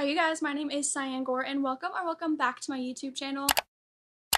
you guys, my name is Cyan and welcome back to my YouTube channel.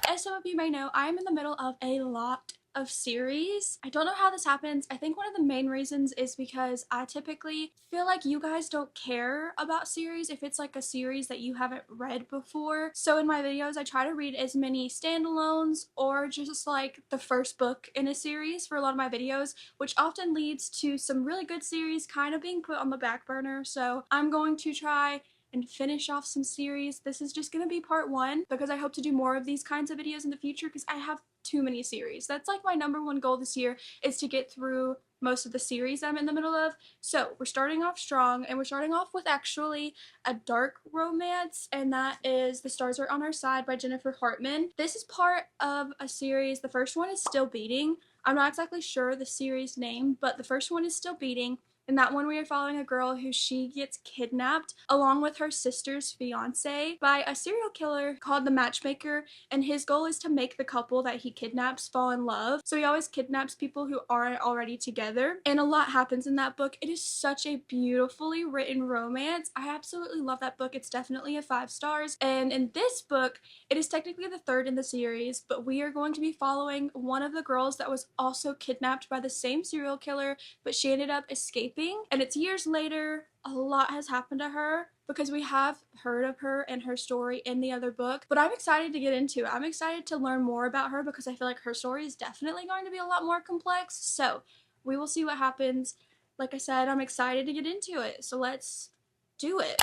As some of you may know, I'm in the middle of a lot of series. I don't know how this happens. I think one of the main reasons is because I typically feel like you guys don't care about series if it's like a series that you haven't read before. So in my videos, I try to read as many standalones or just like the first book in a series for a lot of my videos, which often leads to some really good series kind of being put on the back burner. So I'm going to try and finish off some series. This is just gonna be part one because I hope to do more of these kinds of videos in the future because I have too many series. That's like my #1 goal this year, is to get through most of the series I'm in the middle of. So we're starting off strong, and we're starting off with actually a dark romance, and that is The Stars Are on Our Side by Jennifer Hartman. This is part of a series. The first one is Still Beating. I'm not exactly sure the series name, but the first one is Still Beating. In that one, we are following a girl who she gets kidnapped along with her sister's fiance by a serial killer called the Matchmaker, and his goal is to make the couple that he kidnaps fall in love. So he always kidnaps people who aren't already together, and a lot happens in that book. It is such a beautifully written romance. I absolutely love that book. It's definitely a 5 stars. And in this book, it is technically the third in the series, but we are going to be following one of the girls that was also kidnapped by the same serial killer, but she ended up escaping. And it's years later. A lot has happened to her because we have heard of her and her story in the other book, but I'm excited to get into it. I'm excited to learn more about her because I feel like her story is definitely going to be a lot more complex. So we will see what happens. Like I said, I'm excited to get into it. So let's do it.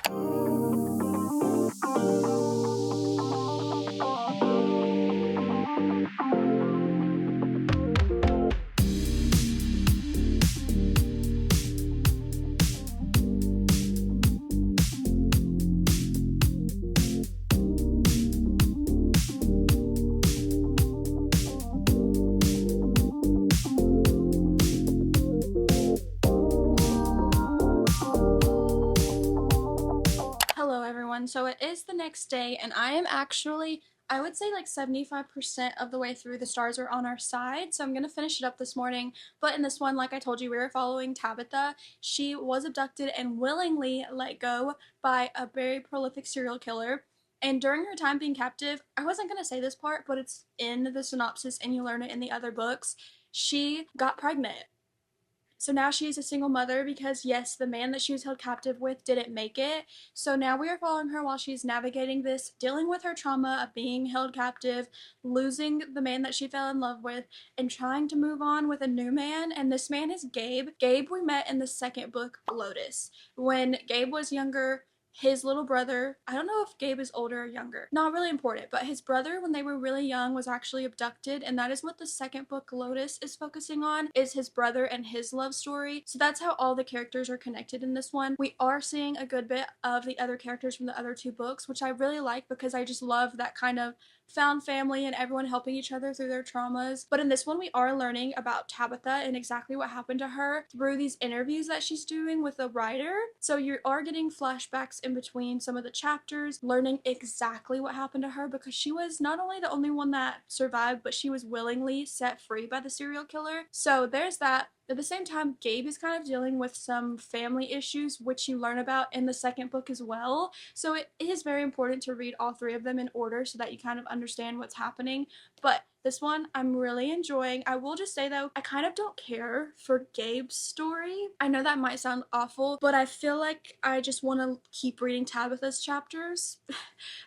So it is the next day, and I am actually, I would say like 75% of the way through The Stars Are on Our Side, so I'm gonna finish it up this morning. But in this one, like I told you, we were following Tabitha. She was abducted and willingly let go by a very prolific serial killer. And during her time being captive, I wasn't gonna say this part, but it's in the synopsis and you learn it in the other books, she got pregnant. So now she is a single mother because, yes, the man that she was held captive with didn't make it. So now we are following her while she's navigating this, dealing with her trauma of being held captive, losing the man that she fell in love with, and trying to move on with a new man. And this man is Gabe. Gabe we met in the second book, Lotus. When Gabe was younger, his little brother, I don't know if Gabe is older or younger, not really important, but his brother, when they were really young, was actually abducted, and that is what the second book, Lotus, is focusing on, is his brother and his love story. So that's how all the characters are connected in this one. We are seeing a good bit of the other characters from the other 2 books, which I really like because I just love that kind of found family and everyone helping each other through their traumas. But in this one, we are learning about Tabitha and exactly what happened to her through these interviews that she's doing with a writer. So you are getting flashbacks in between some of the chapters, learning exactly what happened to her because she was not only the only one that survived, but she was willingly set free by the serial killer. So there's that. At the same time, Gabe is kind of dealing with some family issues, which you learn about in the second book as well. So it is very important to read all 3 of them in order so that you kind of understand what's happening. But this one I'm really enjoying. I will just say though, I kind of don't care for Gabe's story. I know that might sound awful, but I feel like I just want to keep reading Tabitha's chapters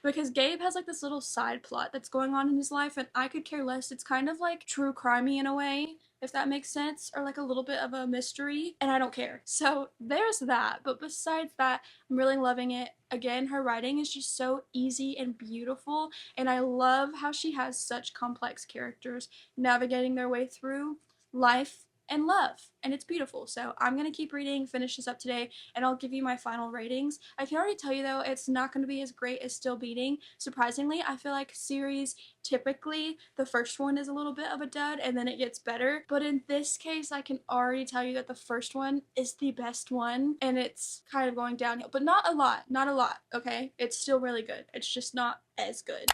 because Gabe has like this little side plot that's going on in his life, and I could care less. It's kind of like true crimey in a way, if that makes sense, or like a little bit of a mystery, and I don't care. So there's that. But besides that, I'm really loving it. Again, her writing is just so easy and beautiful, and I love how she has such complex characters navigating their way through life and love, and it's beautiful. So I'm gonna keep reading, finish this up today, and I'll give you my final ratings. I can already tell you though, it's not gonna be as great as Still Beating. Surprisingly, I feel like series, typically the first one is a little bit of a dud and then it gets better, but in this case I can already tell you that the first one is the best one, and it's kind of going downhill, but not a lot, okay? It's still really good, it's just not as good.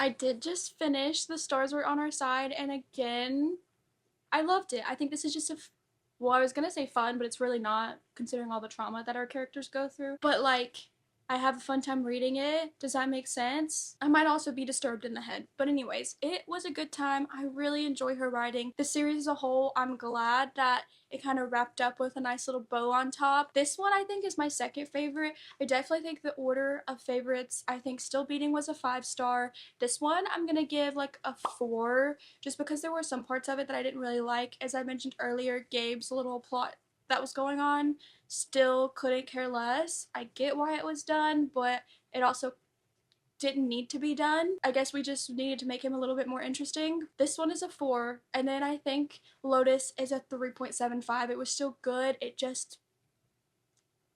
I did just finish The Stars Were on Our Side, and again, I loved it. I think this is just well, I was gonna say fun, but it's really not, considering all the trauma that our characters go through. But like, I have a fun time reading it. Does that make sense? I might also be disturbed in the head. But anyways, it was a good time. I really enjoy her writing. The series as a whole, I'm glad that it kind of wrapped up with a nice little bow on top. This one I think is my second favorite. I definitely think the order of favorites, I think Still Beating was a 5-star. This one I'm gonna give like a 4, just because there were some parts of it that I didn't really like. As I mentioned earlier, Gabe's little plot that was going on, still couldn't care less. I get why it was done, but it also didn't need to be done. I guess we just needed to make him a little bit more interesting. This one is a 4, and then I think Lotus is a 3.75. It was still good.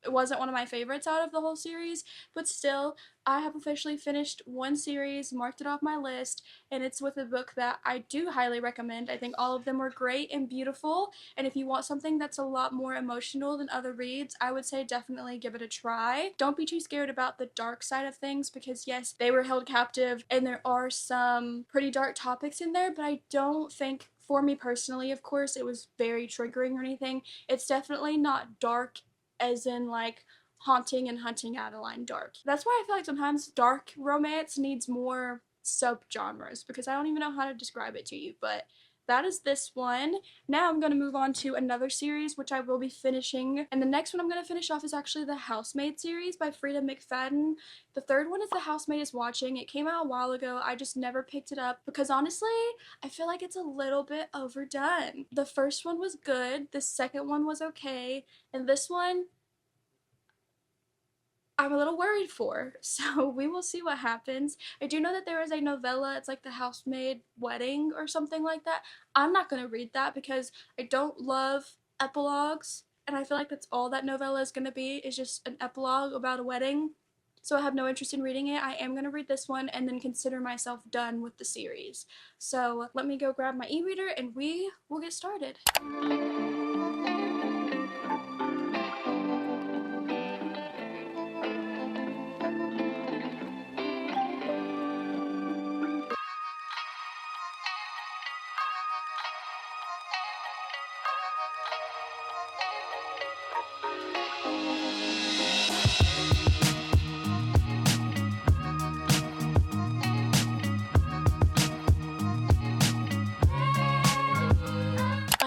It wasn't one of my favorites out of the whole series, but still, I have officially finished one series, marked it off my list, and it's with a book that I do highly recommend. I think all of them were great and beautiful, and if you want something that's a lot more emotional than other reads, I would say definitely give it a try. Don't be too scared about the dark side of things, because yes, they were held captive, and there are some pretty dark topics in there, but I don't think, for me personally, of course, it was very triggering or anything. It's definitely not dark as in like Haunting and Hunting Adeline dark. That's why I feel like sometimes dark romance needs more subgenres, because I don't even know how to describe it to you, but that is this one. Now I'm going to move on to another series, which I will be finishing. And the next one I'm going to finish off is actually the Housemaid series by Freida McFadden. The third one is The Housemaid is Watching. It came out a while ago. I just never picked it up because honestly, I feel like it's a little bit overdone. The first one was good. The second one was okay. And this one, I'm a little worried for, so we will see what happens. I do know that there is a novella, it's like The Housemaid Wedding or something like that. I'm not going to read that because I don't love epilogues, and I feel like that's all that novella is going to be, is just an epilogue about a wedding. So I have no interest in reading it. I am going to read this one and then consider myself done with the series. So let me go grab my e-reader and we will get started.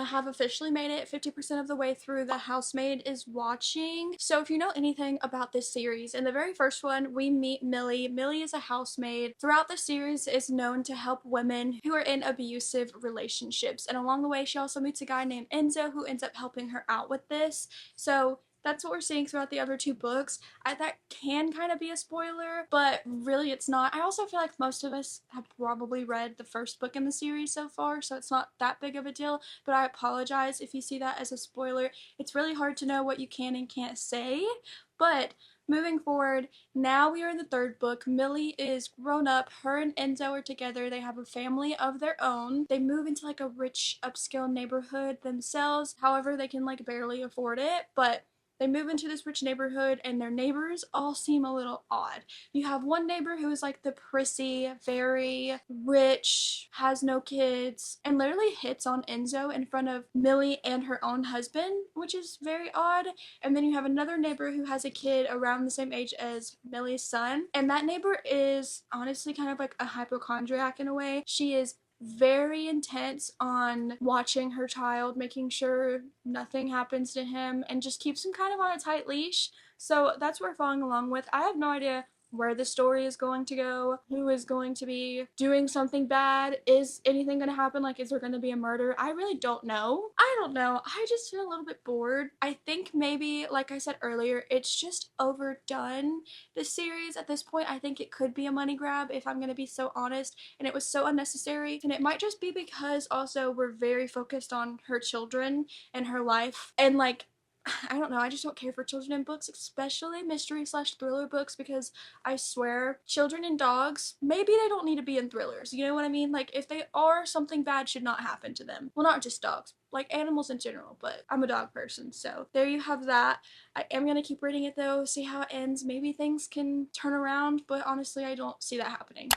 Have officially made it 50% of the way through The Housemaid is Watching. So if you know anything about this series, in the very first one we meet Millie. Millie is a housemaid. Throughout the series is known to help women who are in abusive relationships, and along the way she also meets a guy named Enzo who ends up helping her out with this. So that's what we're seeing throughout the other two books. That can kind of be a spoiler, but really it's not. I also feel like most of us have probably read the first book in the series so far, so it's not that big of a deal, but I apologize if you see that as a spoiler. It's really hard to know what you can and can't say, but moving forward, now we are in the third book. Millie is grown up. Her and Enzo are together. They have a family of their own. They move into like a rich upscale neighborhood themselves. However, they can like barely afford it, but they move into this rich neighborhood and their neighbors all seem a little odd. You have one neighbor who is like the prissy, very rich, has no kids, and literally hits on Enzo in front of Millie and her own husband, which is very odd. And then you have another neighbor who has a kid around the same age as Millie's son, and that neighbor is honestly kind of like a hypochondriac in a way. She is very intense on watching her child, making sure nothing happens to him, and just keeps him kind of on a tight leash. So that's what we're following along with. I have no idea where the story is going to go, who is going to be doing something bad, is anything going to happen, like is there going to be a murder? I really don't know. I don't know. I just feel a little bit bored. I think maybe, like I said earlier, it's just overdone. This series at this point, I think it could be a money grab if I'm going to be so honest, and it was so unnecessary, and it might just be because also we're very focused on her children and her life, and like I don't know, I just don't care for children in books, especially mystery slash thriller books, because I swear, children and dogs, maybe they don't need to be in thrillers, you know what I mean? Like, if they are, something bad should not happen to them. Well, not just dogs, like animals in general, but I'm a dog person, so there you have that. I am gonna keep reading it though, see how it ends. Maybe things can turn around, but honestly, I don't see that happening.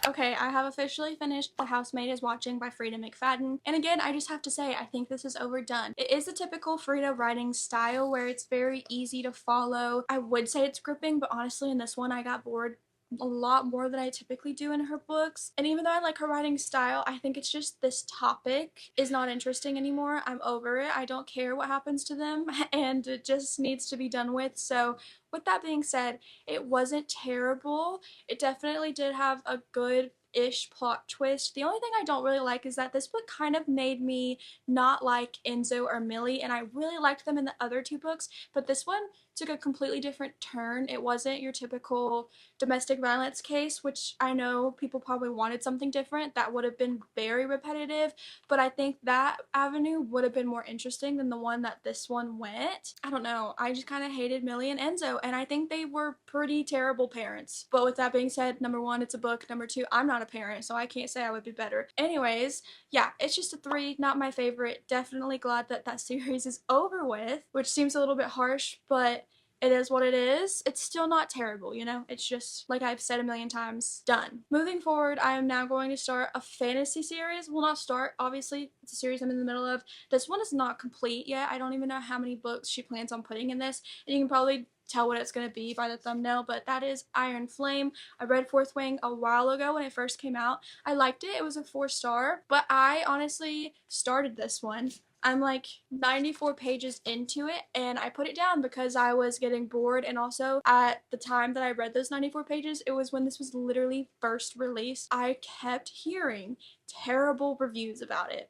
Okay, I have officially finished The Housemaid is Watching by Freida McFadden. And again, I just have to say, I think this is overdone. It is a typical Freida writing style where it's very easy to follow. I would say it's gripping, but honestly in this one I got bored a lot more than I typically do in her books. And even though I like her writing style, I think it's just this topic is not interesting anymore. I'm over it. I don't care what happens to them and it just needs to be done with. So with that being said, it wasn't terrible. It definitely did have a good-ish plot twist. The only thing I don't really like is that this book kind of made me not like Enzo or Millie, and I really liked them in the other two books, but this one took a completely different turn. It wasn't your typical domestic violence case, which I know people probably wanted something different. That would have been very repetitive, but I think that avenue would have been more interesting than the one that this one went. I don't know. I just kind of hated Millie and Enzo, and I think they were pretty terrible parents. But with that being said, number one, it's a book. Number two, I'm not a parent, so I can't say I would be better. Anyways, yeah, it's just a 3, not my favorite. Definitely glad that that series is over with, which seems a little bit harsh, but it is what it is. It's still not terrible, you know? It's just, like I've said a million times, done. Moving forward, I am now going to start a fantasy series. Well, not start, obviously. It's a series I'm in the middle of. This one is not complete yet. I don't even know how many books she plans on putting in this. And you can probably tell what it's going to be by the thumbnail, but that is Iron Flame. I read Fourth Wing a while ago when it first came out. I liked it. It was a 4-star, but I honestly started this one. I'm like 94 pages into it and I put it down because I was getting bored, and also at the time that I read those 94 pages, it was when this was literally first released. I kept hearing terrible reviews about it.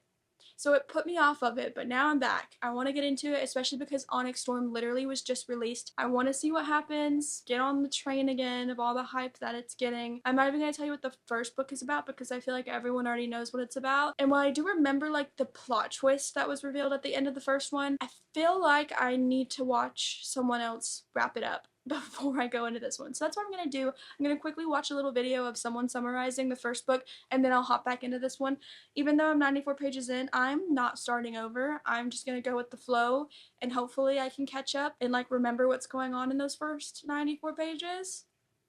So it put me off of it, but now I'm back. I want to get into it, especially because Onyx Storm literally was just released. I want to see what happens, get on the train again of all the hype that it's getting. I'm not even going to tell you what the first book is about because I feel like everyone already knows what it's about. And while I do remember like the plot twist that was revealed at the end of the first one, I feel like I need to watch someone else wrap it up before I go into this one. So that's what I'm going to do. I'm going to quickly watch a little video of someone summarizing the first book and then I'll hop back into this one. Even though I'm 94 pages in, I'm not starting over. I'm just going to go with the flow and hopefully I can catch up and like remember what's going on in those first 94 pages.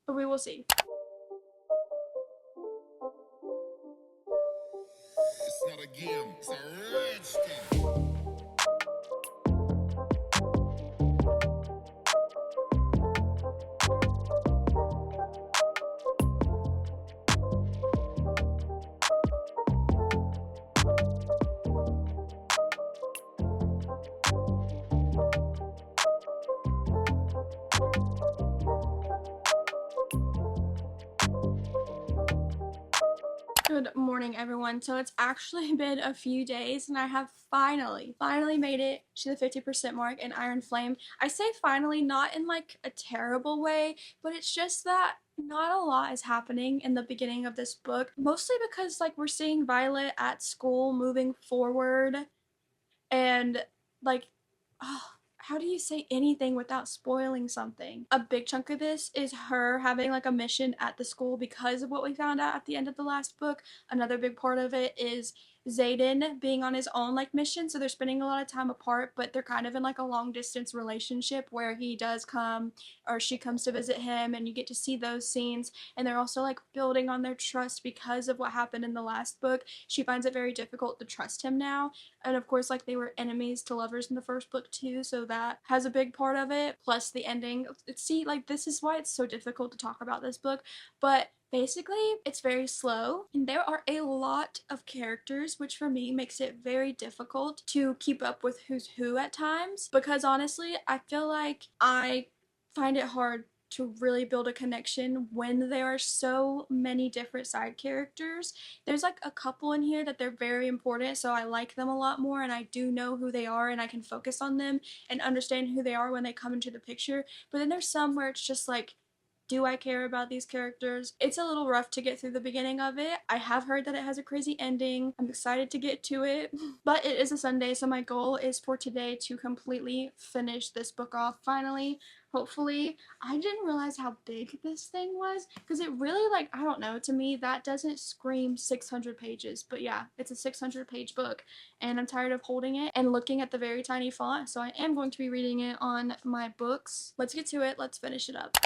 But we will see. It's not a game, it's a rich thing. Good morning, everyone. So it's actually been a few days and I have finally made it to the 50% mark in Iron Flame. I say finally not in like a terrible way, but it's just that not a lot is happening in the beginning of this book, mostly because like we're seeing Violet at school moving forward and like, oh, how do you say anything without spoiling something? A big chunk of this is her having like a mission at the school because of what we found out at the end of the last book. Another big part of it is Xaden being on his own like mission, so they're spending a lot of time apart, but they're kind of in like a long distance relationship where he does come or she comes to visit him and you get to see those scenes, and they're also like building on their trust because of what happened in the last book. She finds it very difficult to trust him now, and of course like they were enemies to lovers in the first book too, so that has a big part of it, plus the ending. See, like this is why it's so difficult to talk about this book, but Basically, it's very slow, and there are a lot of characters, which for me makes it very difficult to keep up with who's who at times, because honestly, I feel like I find it hard to really build a connection when there are so many different side characters. There's like a couple in here that they're very important, so I like them a lot more, and I do know who they are, and I can focus on them and understand who they are when they come into the picture. But then there's some where it's just like, do I care about these characters? It's a little rough to get through the beginning of it. I have heard that it has a crazy ending. I'm excited to get to it. But it is a Sunday, so my goal is for today to completely finish this book off finally. Hopefully. I didn't realize how big this thing was, because it really, like, I don't know, to me that doesn't scream 600 pages. But yeah, it's a 600-page book, and I'm tired of holding it and looking at the very tiny font, so I am going to be reading it on my books. Let's get to it. Let's finish it up.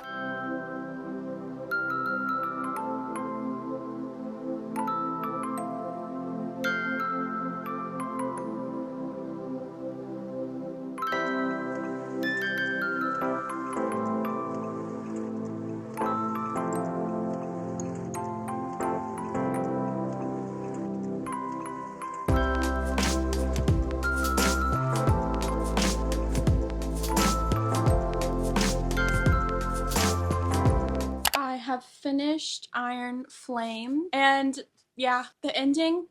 I have finished Iron Flame, and yeah, the ending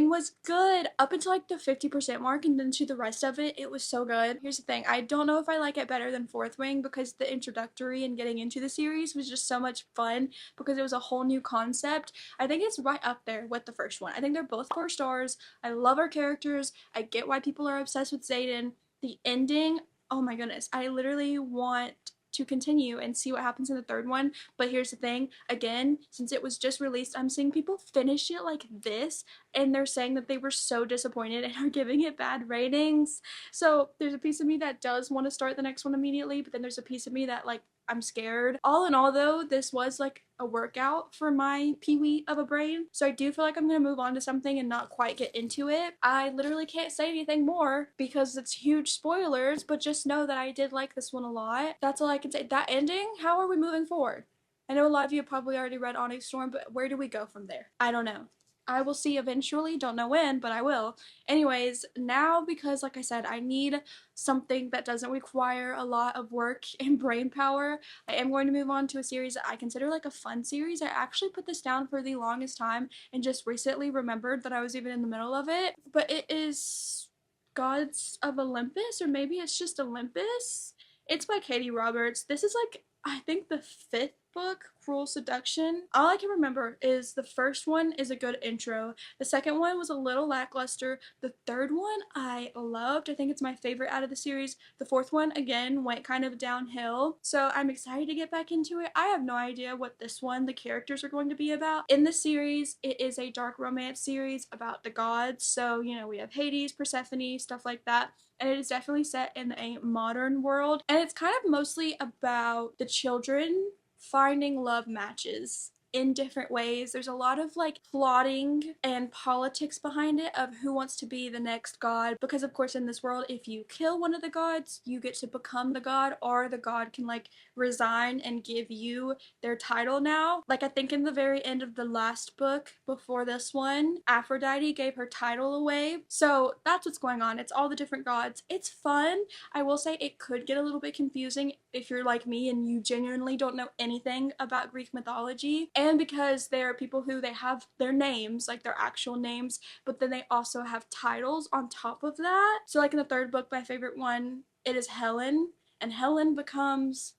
was good up until like the 50% mark, and then to the rest of it, it was so good. Here's the thing, I don't know if I like it better than Fourth Wing, because the introductory and getting into the series was just so much fun because it was a whole new concept. I think it's right up there with the first one. I think they're both 4 stars. I love our characters. I get why people are obsessed with Xaden. The ending, oh my goodness, I literally want to continue and see what happens in the third one. But here's the thing, again, since it was just released, I'm seeing people finish it like this, and they're saying that they were so disappointed and are giving it bad ratings. So there's a piece of me that does want to start the next one immediately, but then there's a piece of me that, like, I'm scared. All in all, though, this was like a workout for my peewee of a brain. So I do feel like I'm gonna move on to something and not quite get into it. I literally can't say anything more because it's huge spoilers, but just know that I did like this one a lot. That's all I can say. That ending, how are we moving forward? I know a lot of you have probably already read Onyx Storm, but where do we go from there? I don't know. I will see eventually, don't know when, but I will. Anyways, now, because like I said, I need something that doesn't require a lot of work and brain power, I am going to move on to a series that I consider like a fun series. I actually put this down for the longest time and just recently remembered that I was even in the middle of it, but it is Gods of Olympus, or maybe it's just Olympus. It's by Katee Roberts. This is like, I think, the 5th book, Cruel Seduction. All I can remember is the first one is a good intro. The second one was a little lackluster. The third one I loved. I think it's my favorite out of the series. The fourth one, again, went kind of downhill. So I'm excited to get back into it. I have no idea what this one, the characters, are going to be about. In the series, it is a dark romance series about the gods. So, you know, we have Hades, Persephone, stuff like that. And it is definitely set in a modern world. And it's kind of mostly about the children finding love matches in different ways. There's a lot of like plotting and politics behind it of who wants to be the next god, because of course in this world, if you kill one of the gods, you get to become the god, or the god can like resign and give you their title now. Like I think in the very end of the last book before this one, Aphrodite gave her title away. So that's what's going on. It's all the different gods. It's fun. I will say it could get a little bit confusing if you're like me and you genuinely don't know anything about Greek mythology. And because there are people who they have their names, like their actual names, but then they also have titles on top of that. So like in the third book, my favorite one, it is Helen, and Helen becomes,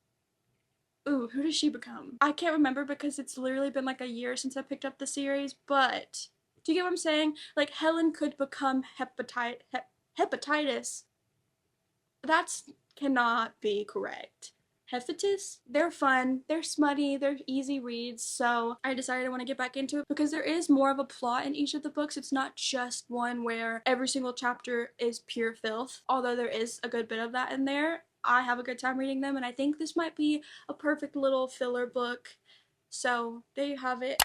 ooh, who does she become? I can't remember because it's literally been like a year since I picked up the series, but do you get what I'm saying? Like Helen could become hepatitis. That's cannot be correct. Hephatis. They're fun, they're smutty, they're easy reads, so I decided I want to get back into it because there is more of a plot in each of the books. It's not just one where every single chapter is pure filth, although there is a good bit of that in there. I have a good time reading them, and I think this might be a perfect little filler book. So there you have it.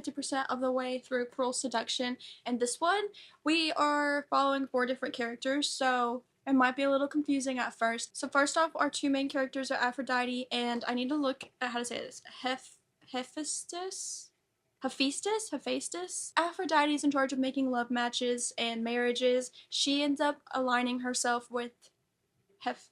50% of the way through Cruel Seduction, and this one, we are following 4 different characters, so it might be a little confusing at first. So first off, our 2 main characters are Aphrodite, and I need to look at how to say this. Hephaestus? Hephaestus. Aphrodite is in charge of making love matches and marriages. She ends up aligning herself with Heph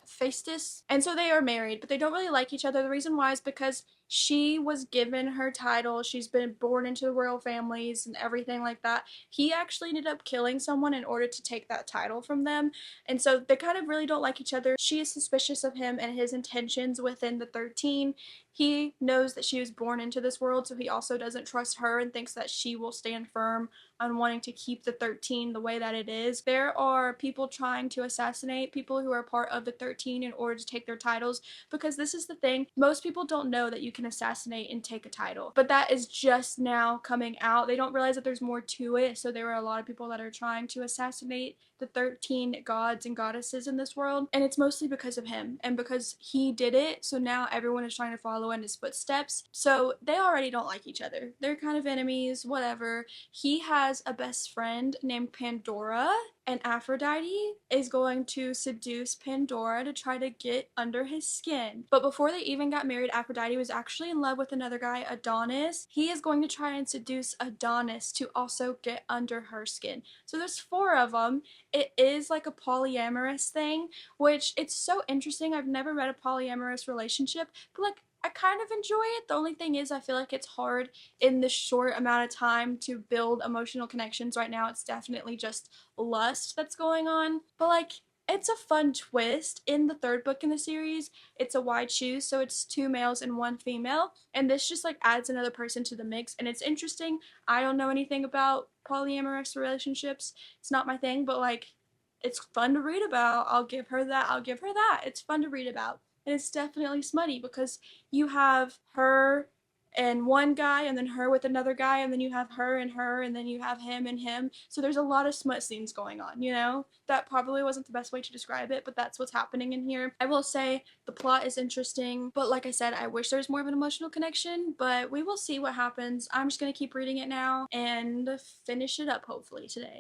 Hephaestus. And so they are married, but they don't really like each other. The reason why is because she was given her title. She's been born into the royal families and everything like that. He actually ended up killing someone in order to take that title from them. And so they kind of really don't like each other. She is suspicious of him and his intentions within the 13. He knows that she was born into this world, so he also doesn't trust her and thinks that she will stand firm on wanting to keep the 13 the way that it is. There are people trying to assassinate people who are part of the 13 in order to take their titles, because this is the thing. Most people don't know that you can assassinate and take a title, but that is just now coming out. They don't realize that there's more to it, so there are a lot of people that are trying to assassinate the 13 gods and goddesses in this world, and it's mostly because of him and because he did it. So now everyone is trying to follow in his footsteps. So they already don't like each other. They're kind of enemies, whatever. He has a best friend named Pandora, and Aphrodite is going to seduce Pandora to try to get under his skin. But before they even got married, Aphrodite was actually in love with another guy, Adonis. He is going to try and seduce Adonis to also get under her skin. So there's 4 of them. It is like a polyamorous thing, which it's so interesting. I've never read a polyamorous relationship, but like I kind of enjoy it. The only thing is I feel like it's hard in this short amount of time to build emotional connections. Right now it's definitely just lust that's going on, but like it's a fun twist. In the 3rd book in the series, it's a wide shoes, so it's 2 males and 1 female, and this just like adds another person to the mix, and it's interesting. I don't know anything about polyamorous relationships. It's not my thing, but like it's fun to read about. I'll give her that. I'll give her that. It's fun to read about. And it's definitely smutty because you have her and one guy, and then her with another guy, and then you have her, and then you have him and him. So there's a lot of smut scenes going on, you know? That probably wasn't the best way to describe it, but that's what's happening in here. I will say the plot is interesting, but like I said, I wish there was more of an emotional connection, but we will see what happens. I'm just gonna keep reading it now and finish it up hopefully today.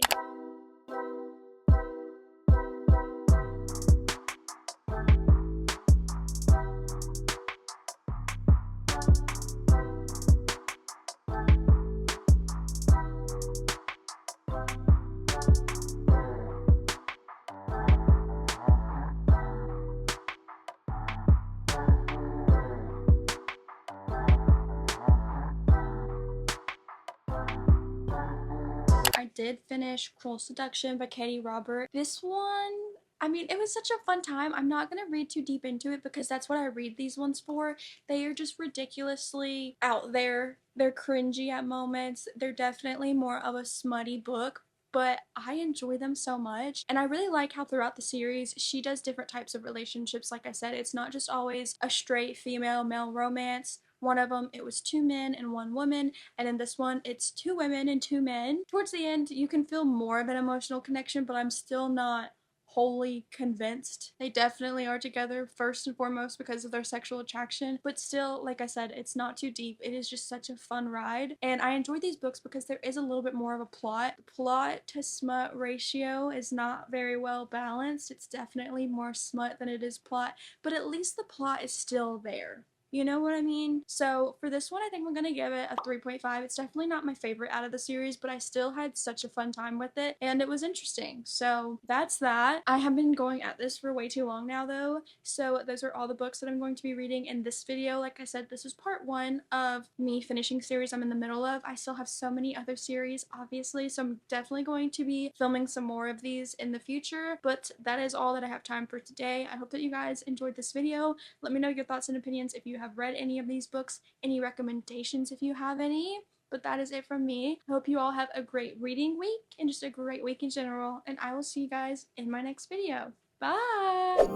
I did finish Cruel Seduction by Katee Robert. This one, I mean, it was such a fun time. I'm not gonna read too deep into it because that's what I read these ones for. They are just ridiculously out there. They're cringy at moments. They're definitely more of a smutty book, but I enjoy them so much. And I really like how throughout the series she does different types of relationships. Like I said, it's not just always a straight female male romance. One of them, it was 2 men and 1 woman, and in this one, it's 2 women and 2 men. Towards the end, you can feel more of an emotional connection, but I'm still not wholly convinced. They definitely are together first and foremost because of their sexual attraction, but still, like I said, it's not too deep. It is just such a fun ride, and I enjoy these books because there is a little bit more of a plot. The plot to smut ratio is not very well balanced. It's definitely more smut than it is plot, but at least the plot is still there. You know what I mean? So for this one, I think I'm gonna give it a 3.5. It's definitely not my favorite out of the series, but I still had such a fun time with it, and it was interesting. So that's that. I have been going at this for way too long now, though. So those are all the books that I'm going to be reading in this video. Like I said, this is part 1 of me finishing series I'm in the middle of. I still have so many other series, obviously, so I'm definitely going to be filming some more of these in the future, but that is all that I have time for today. I hope that you guys enjoyed this video. Let me know your thoughts and opinions if you have read any of these books, any recommendations if you have any. But that is it from me. I hope you all have a great reading week and just a great week in general, and I will see you guys in my next video. Bye!